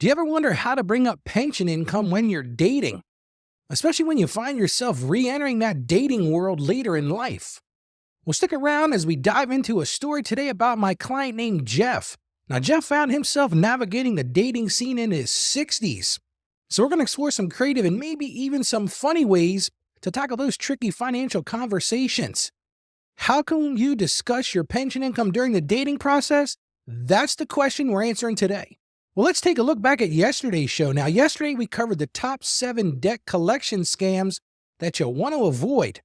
Do you ever wonder how to bring up pension income when you're dating? Especially when you find yourself re-entering that dating world later in life. Well, stick around as we dive into a story today about my client named Jeff. Now, Jeff found himself navigating the dating scene in his 60s. So we're going to explore some creative and maybe even some funny ways to tackle those tricky financial conversations. How can you discuss your pension income during the dating process? That's the question we're answering today. Well, let's take a look back at yesterday's show. Now, yesterday we covered the top 7 debt collection scams that you'll want to avoid.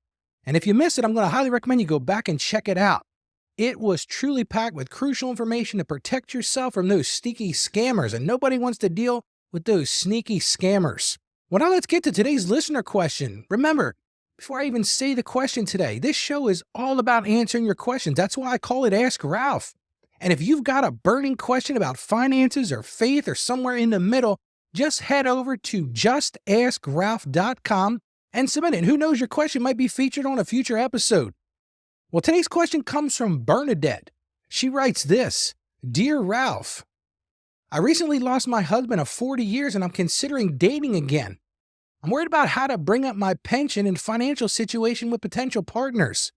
And if you missed it, I'm going to highly recommend you go back and check it out. It was truly packed with crucial information to protect yourself from those sneaky scammers, and nobody wants to deal with those sneaky scammers. Well, now let's get to today's listener question. Remember, before I even say the question today, this show is all about answering your questions. That's why I call it Ask Ralph. And if you've got a burning question about finances or faith or somewhere in the middle, just head over to justaskralph.com and submit it. Who knows, your question might be featured on a future episode. Well, today's question comes from Bernadette. She writes this: Dear Ralph, I recently lost my husband of 40 years and I'm considering dating again. I'm worried about how to bring up my pension and financial situation with potential partners.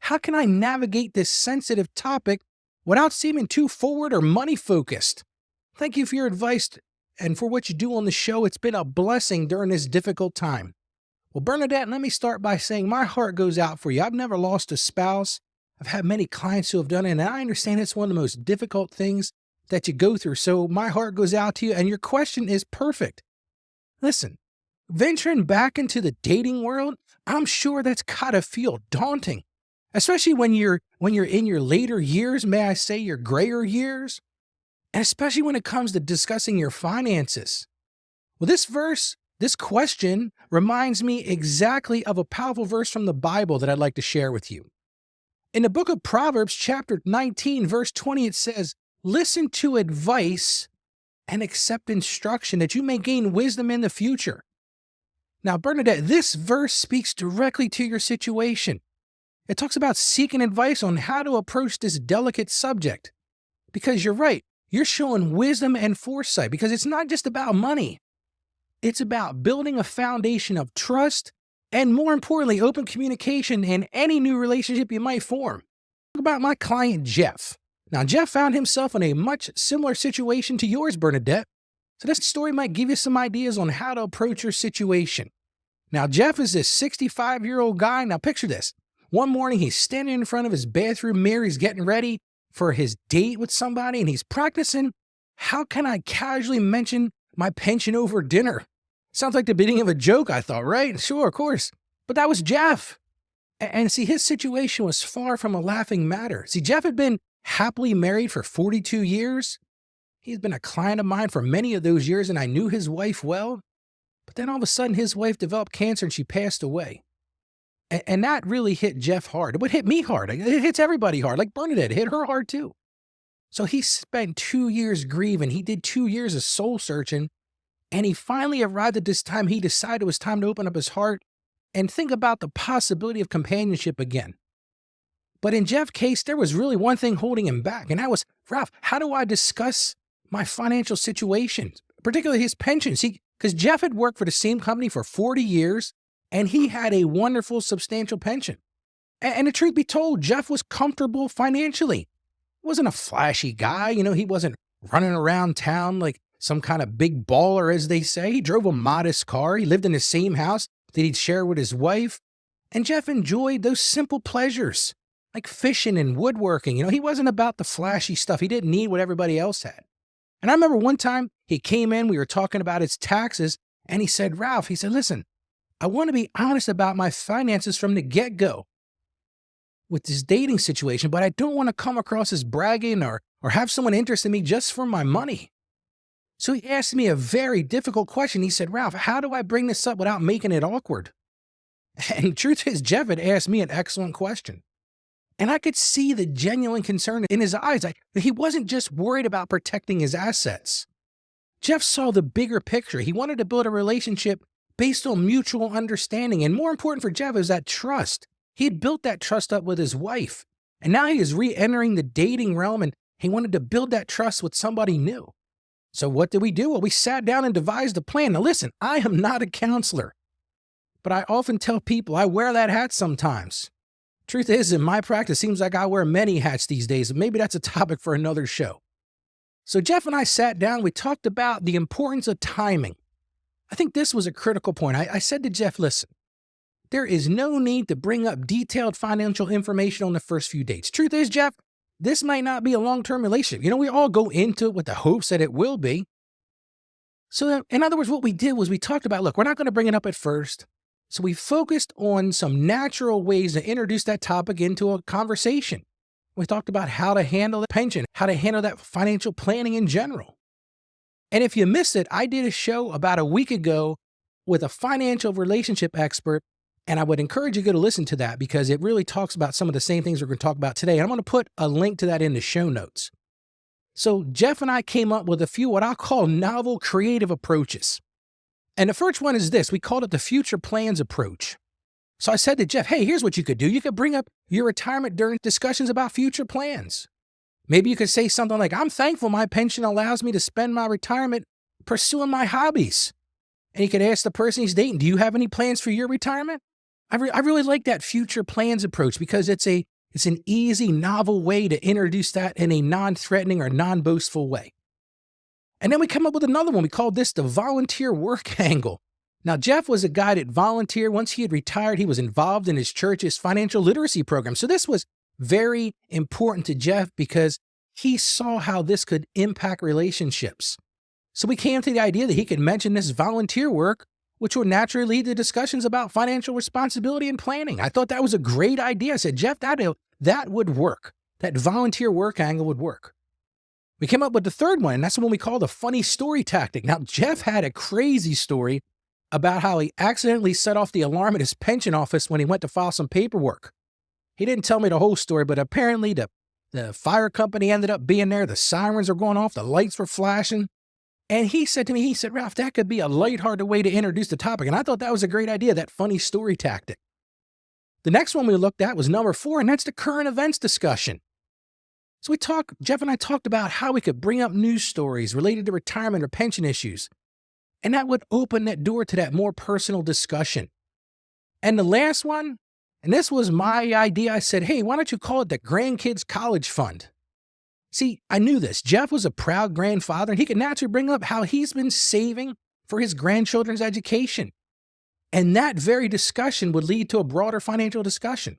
How can I navigate this sensitive topic without seeming too forward or money-focused? Thank you for your advice and for what you do on the show. It's been a blessing during this difficult time. Well, Bernadette, let me start by saying my heart goes out for you. I've never lost a spouse. I've had many clients who have done it, and I understand it's one of the most difficult things that you go through. So my heart goes out to you, and your question is perfect. Listen, venturing back into the dating world, I'm sure that's gotta feel daunting. Especially when you're in your later years, may I say your grayer years, and especially when it comes to discussing your finances. Well, this question reminds me exactly of a powerful verse from the Bible that I'd like to share with you. In the book of Proverbs, chapter 19, verse 20, it says, "Listen to advice and accept instruction that you may gain wisdom in the future." Now, Bernadette, this verse speaks directly to your situation. It talks about seeking advice on how to approach this delicate subject. Because you're right, you're showing wisdom and foresight, because it's not just about money. It's about building a foundation of trust and, more importantly, open communication in any new relationship you might form. Talk about my client, Jeff. Now, Jeff found himself in a much similar situation to yours, Bernadette. So this story might give you some ideas on how to approach your situation. Now, Jeff is this 65-year-old guy. Now, picture this. One morning, he's standing in front of his bathroom mirror. He's getting ready for his date with somebody, and he's practicing, how can I casually mention my pension over dinner? Sounds like the beginning of a joke, I thought, right? Sure, of course. But that was Jeff. And see, his situation was far from a laughing matter. See, Jeff had been happily married for 42 years. He's been a client of mine for many of those years, and I knew his wife well. But then all of a sudden, his wife developed cancer and she passed away. And that really hit Jeff hard. It would hit me hard. It hits everybody hard. Like Bernadette, it hit her hard too. So he spent 2 years grieving. He did 2 years of soul searching. And he finally arrived at this time. He decided it was time to open up his heart and think about the possibility of companionship again. But in Jeff's case, there was really one thing holding him back. And that was, Ralph, how do I discuss my financial situation, particularly his pension? See, because Jeff had worked for the same company for 40 years. And he had a wonderful, substantial pension. And the truth be told, Jeff was comfortable financially. He wasn't a flashy guy. He wasn't running around town like some kind of big baller, as they say. He drove a modest car. He lived in the same house that he'd share with his wife. And Jeff enjoyed those simple pleasures, like fishing and woodworking. He wasn't about the flashy stuff. He didn't need what everybody else had. And I remember one time he came in, we were talking about his taxes, and he said, Ralph, he said, listen, I want to be honest about my finances from the get-go with this dating situation, but I don't want to come across as bragging or have someone interested in me just for my money. So he asked me a very difficult question. He said, Ralph, how do I bring this up without making it awkward? And the truth is, Jeff had asked me an excellent question. And I could see the genuine concern in his eyes. He wasn't just worried about protecting his assets. Jeff saw the bigger picture. He wanted to build a relationship based on mutual understanding. And more important for Jeff is that trust. He had built that trust up with his wife. And now he is re-entering the dating realm, and he wanted to build that trust with somebody new. So what did we do? Well, we sat down and devised a plan. Now listen, I am not a counselor, but I often tell people I wear that hat sometimes. Truth is, in my practice, it seems like I wear many hats these days, and maybe that's a topic for another show. So Jeff and I sat down, we talked about the importance of timing. I think this was a critical point. I said to Jeff, listen, there is no need to bring up detailed financial information on the first few dates. Truth is, Jeff, this might not be a long-term relationship. We all go into it with the hopes that it will be. So in other words, what we did was we talked about, look, we're not going to bring it up at first. So we focused on some natural ways to introduce that topic into a conversation. We talked about how to handle the pension, how to handle that financial planning in general. And if you missed it, I did a show about a week ago with a financial relationship expert, and I would encourage you to go to listen to that because it really talks about some of the same things we're going to talk about today. And I'm going to put a link to that in the show notes. So Jeff and I came up with a few what I'll call novel creative approaches. And the first one is this. We called it the future plans approach. So I said to Jeff, hey, here's what you could do. You could bring up your retirement during discussions about future plans. Maybe you could say something like, I'm thankful my pension allows me to spend my retirement pursuing my hobbies. And you could ask the person he's dating, do you have any plans for your retirement? I really like that future plans approach because it's an easy, novel way to introduce that in a non-threatening or non-boastful way. And then we come up with another one. We called this the volunteer work angle. Now, Jeff was a guy that volunteered. Once he had retired, he was involved in his church's financial literacy program. So this was very important to Jeff because he saw how this could impact relationships. So we came to the idea that he could mention this volunteer work, which would naturally lead to discussions about financial responsibility and planning. I thought that was a great idea. I said, Jeff, that would work. That volunteer work angle would work. We came up with the third one, and that's the one we call the funny story tactic. Now, Jeff had a crazy story about how he accidentally set off the alarm at his pension office when he went to file some paperwork. He didn't tell me the whole story, but apparently the fire company ended up being there. The sirens were going off. The lights were flashing. And he said to me, Ralph, that could be a lighthearted way to introduce the topic. And I thought that was a great idea, that funny story tactic. The next one we looked at was number 4, and that's the current events discussion. So Jeff and I talked about how we could bring up news stories related to retirement or pension issues. And that would open that door to that more personal discussion. And the last one, and this was my idea, I said, hey, why don't you call it the Grandkid's College Fund? See, I knew this. Jeff was a proud grandfather, and he could naturally bring up how he's been saving for his grandchildren's education. And that very discussion would lead to a broader financial discussion.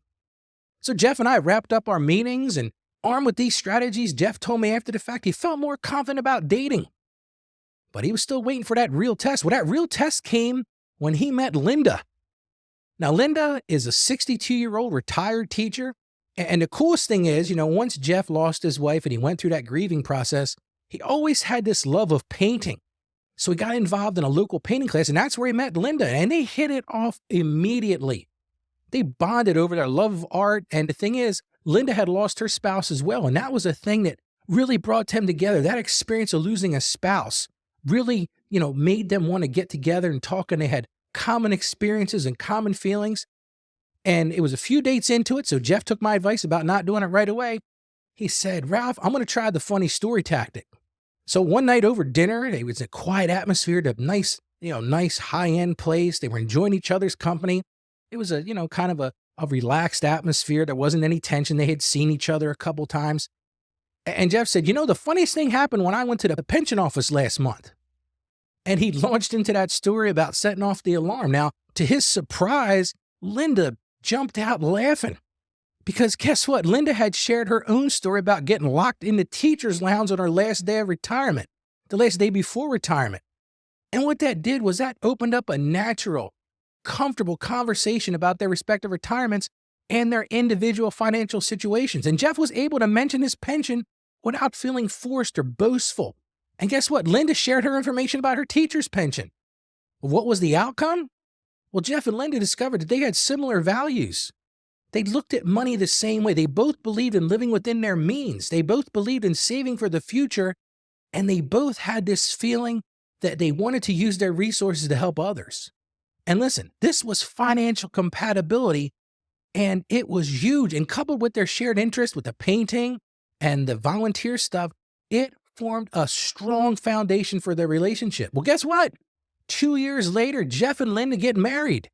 So Jeff and I wrapped up our meetings, and armed with these strategies, Jeff told me after the fact he felt more confident about dating. But he was still waiting for that real test. Well, that real test came when he met Linda. Now, Linda is a 62-year-old retired teacher. And the coolest thing is, once Jeff lost his wife and he went through that grieving process, he always had this love of painting. So he got involved in a local painting class, and that's where he met Linda. And they hit it off immediately. They bonded over their love of art. And the thing is, Linda had lost her spouse as well. And that was a thing that really brought them together. That experience of losing a spouse really, made them want to get together and talk. And they had common experiences and common feelings. And it was a few dates into it, so Jeff took my advice about not doing it right away. He said, Ralph, I'm going to try the funny story tactic. So one night over dinner, it was a quiet atmosphere, a nice high-end place. They were enjoying each other's company. It was a, kind of a relaxed atmosphere. There wasn't any tension. They had seen each other a couple times. And Jeff said, the funniest thing happened when I went to the pension office last month. And he launched into that story about setting off the alarm. Now, to his surprise, Linda jumped out laughing because guess what? Linda had shared her own story about getting locked in the teacher's lounge on her last day of retirement, the last day before retirement. And what that did was that opened up a natural, comfortable conversation about their respective retirements and their individual financial situations. And Jeff was able to mention his pension without feeling forced or boastful. And guess what? Linda shared her information about her teacher's pension. What was the outcome? Well, Jeff and Linda discovered that they had similar values. They looked at money the same way. They both believed in living within their means. They both believed in saving for the future, and they both had this feeling that they wanted to use their resources to help others. And listen, this was financial compatibility, and it was huge. And coupled with their shared interest with the painting and the volunteer stuff, it formed a strong foundation for their relationship. Well, guess what? 2 years later, Jeff and Linda get married.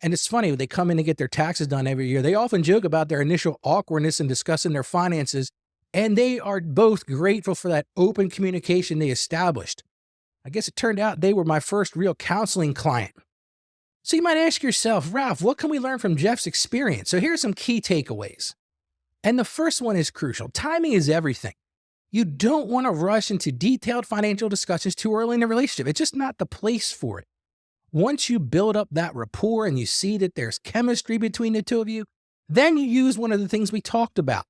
And it's funny, when they come in to get their taxes done every year, they often joke about their initial awkwardness in discussing their finances, and they are both grateful for that open communication they established. I guess it turned out they were my first real counseling client. So you might ask yourself, Ralph, what can we learn from Jeff's experience? So here's some key takeaways. And the first one is crucial. Timing is everything. You don't want to rush into detailed financial discussions too early in a relationship. It's just not the place for it. Once you build up that rapport and you see that there's chemistry between the two of you, then you use one of the things we talked about.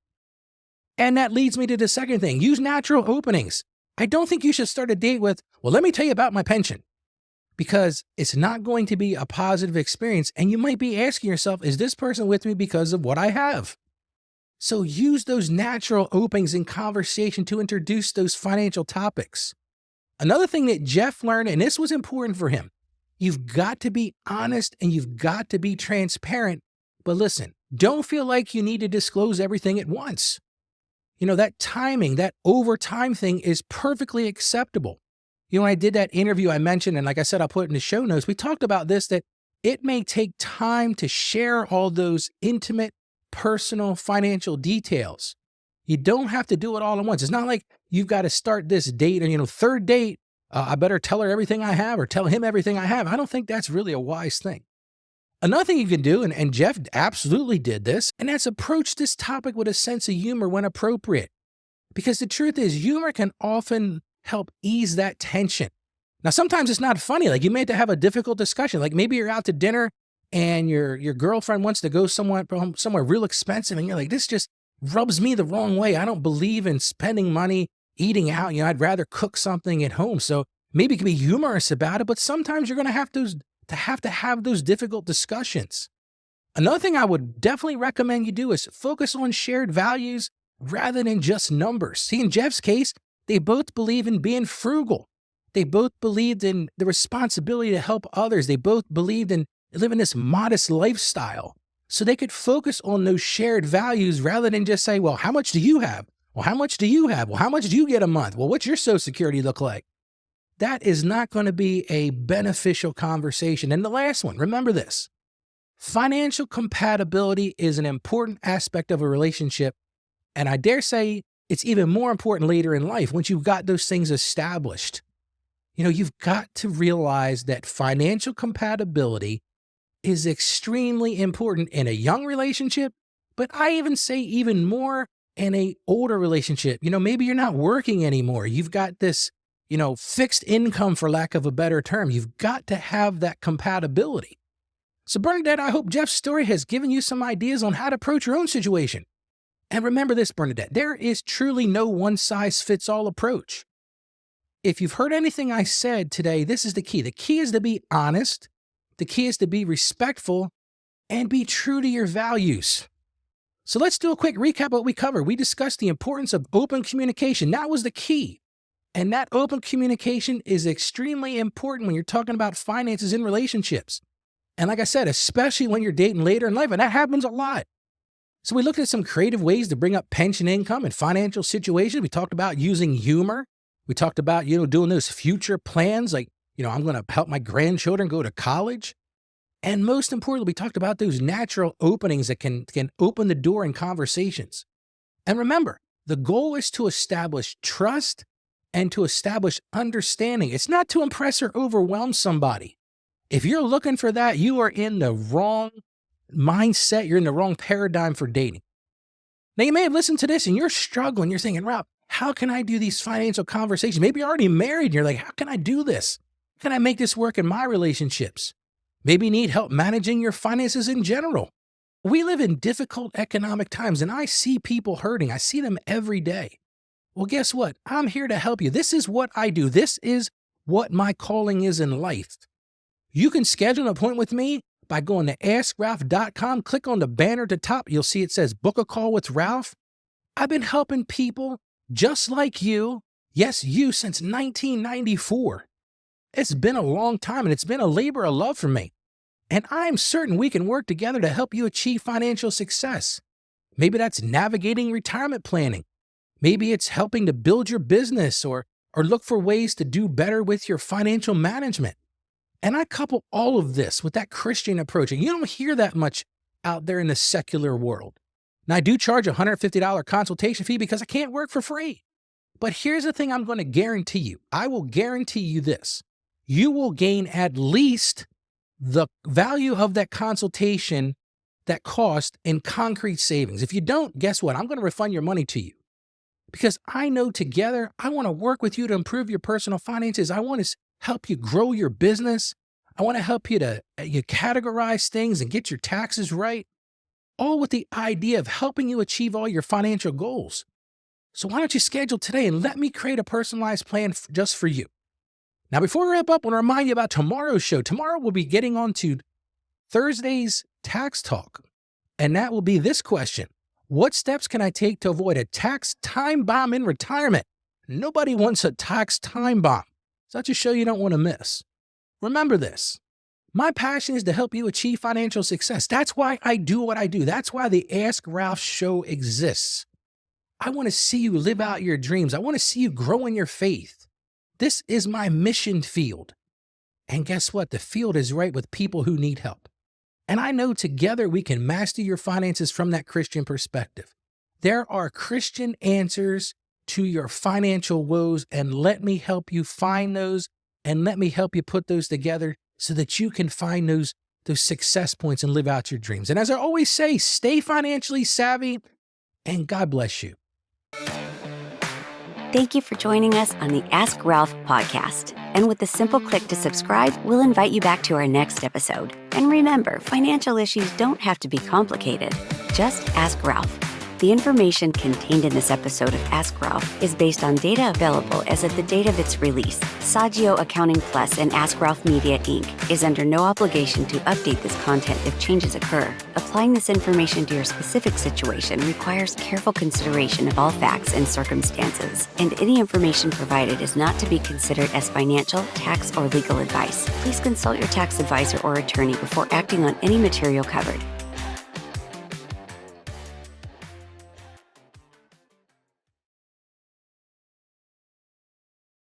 And that leads me to the second thing. Use natural openings. I don't think you should start a date with, well, let me tell you about my pension, because it's not going to be a positive experience. And you might be asking yourself, is this person with me because of what I have? So use those natural openings in conversation to introduce those financial topics. Another thing that Jeff learned, and this was important for him, you've got to be honest and you've got to be transparent. But listen, don't feel like you need to disclose everything at once. You know, that timing, that overtime thing is perfectly acceptable. You know, when I did that interview I mentioned, and like I said, I'll put it in the show notes, we talked about this, that it may take time to share all those intimate, personal financial details. You don't have to do it all at once. It's not like you've got to start this date and, third date, I better tell her everything I have or tell him everything I have. I don't think that's really a wise thing. Another thing you can do, and Jeff absolutely did this, and that's approach this topic with a sense of humor when appropriate. Because the truth is, humor can often help ease that tension. Now, sometimes it's not funny. Like, you may have to have a difficult discussion. Like, maybe you're out to dinner and your girlfriend wants to go somewhere real expensive, and you're like, this just rubs me the wrong way. I don't believe in spending money eating out. I'd rather cook something at home. So maybe you can be humorous about it, but sometimes you're going to have those difficult discussions. Another thing I would definitely recommend you do is focus on shared values rather than just numbers. See, in Jeff's case, they both believe in being frugal. They both believed in the responsibility to help others. They both believed in living this modest lifestyle. So they could focus on those shared values rather than just say, well, how much do you have? Well, how much do you have? Well, how much do you get a month? Well, what's your Social Security look like? That is not going to be a beneficial conversation. And the last one, remember this. Financial compatibility is an important aspect of a relationship. And I dare say it's even more important later in life once you've got those things established. You've got to realize that financial compatibility is extremely important in a young relationship, but I even say even more in an older relationship. Maybe you're not working anymore. You've got this, fixed income, for lack of a better term. You've got to have that compatibility. So Bernadette, I hope Jeff's story has given you some ideas on how to approach your own situation. And remember this, Bernadette, there is truly no one-size-fits-all approach. If you've heard anything I said today, this is the key. The key is to be honest. The key is to be respectful and be true to your values. So let's do a quick recap of what we covered. We discussed the importance of open communication. That was the key. And that open communication is extremely important when you're talking about finances in relationships. And like I said, especially when you're dating later in life, and that happens a lot. So we looked at some creative ways to bring up pension income and financial situations. We talked about using humor. We talked about, doing those future plans, like, I'm going to help my grandchildren go to college. And most importantly, we talked about those natural openings that can open the door in conversations. And remember, the goal is to establish trust and to establish understanding. It's not to impress or overwhelm somebody. If you're looking for that, you are in the wrong mindset. You're in the wrong paradigm for dating. Now, you may have listened to this and you're struggling. You're thinking, Ralph, how can I do these financial conversations? Maybe you're already married and you're like, how can I do this? How can I make this work in my relationships? Maybe you need help managing your finances in general. We live in difficult economic times and I see people hurting. I see them every day. Well, guess what? I'm here to help you. This is what I do. This is what my calling is in life. You can schedule an appointment with me by going to AskRalph.com. Click on the banner at the top. You'll see it says book a call with Ralph. I've been helping people just like you. Yes, you since 1994. It's been a long time and it's been a labor of love for me. And I'm certain we can work together to help you achieve financial success. Maybe that's navigating retirement planning. Maybe it's helping to build your business or look for ways to do better with your financial management. And I couple all of this with that Christian approach. And you don't hear that much out there in the secular world. Now, I do charge a $150 consultation fee because I can't work for free. But here's the thing I'm going to guarantee you. I will guarantee you this. You will gain at least the value of that consultation, that cost, in concrete savings. If you don't, guess what? I'm going to refund your money to you. Because I know together, I want to work with you to improve your personal finances. I want to help you grow your business. I want to help you to categorize things and get your taxes right, all with the idea of helping you achieve all your financial goals. So why don't you schedule today and let me create a personalized plan just for you. Now, before we wrap up, I want to remind you about tomorrow's show. Tomorrow we'll be getting on to Thursday's tax talk, and that will be this question. What steps can I take to avoid a tax time bomb in retirement? Nobody wants a tax time bomb. Such a show you don't want to miss. Remember this. My passion is to help you achieve financial success. That's why I do what I do. That's why the Ask Ralph show exists. I want to see you live out your dreams. I want to see you grow in your faith. This is my mission field. And guess what? The field is right with people who need help. And I know together we can master your finances from that Christian perspective. There are Christian answers to your financial woes, and let me help you find those, and let me help you put those together so that you can find those success points and live out your dreams. And as I always say, stay financially savvy, and God bless you. Thank you for joining us on the Ask Ralph podcast. And with a simple click to subscribe, we'll invite you back to our next episode. And remember, financial issues don't have to be complicated. Just ask Ralph. The information contained in this episode of Ask Ralph is based on data available as of the date of its release. Saggio Accounting Plus and Ask Ralph Media, Inc. is under no obligation to update this content if changes occur. Applying this information to your specific situation requires careful consideration of all facts and circumstances, and any information provided is not to be considered as financial, tax, or legal advice. Please consult your tax advisor or attorney before acting on any material covered.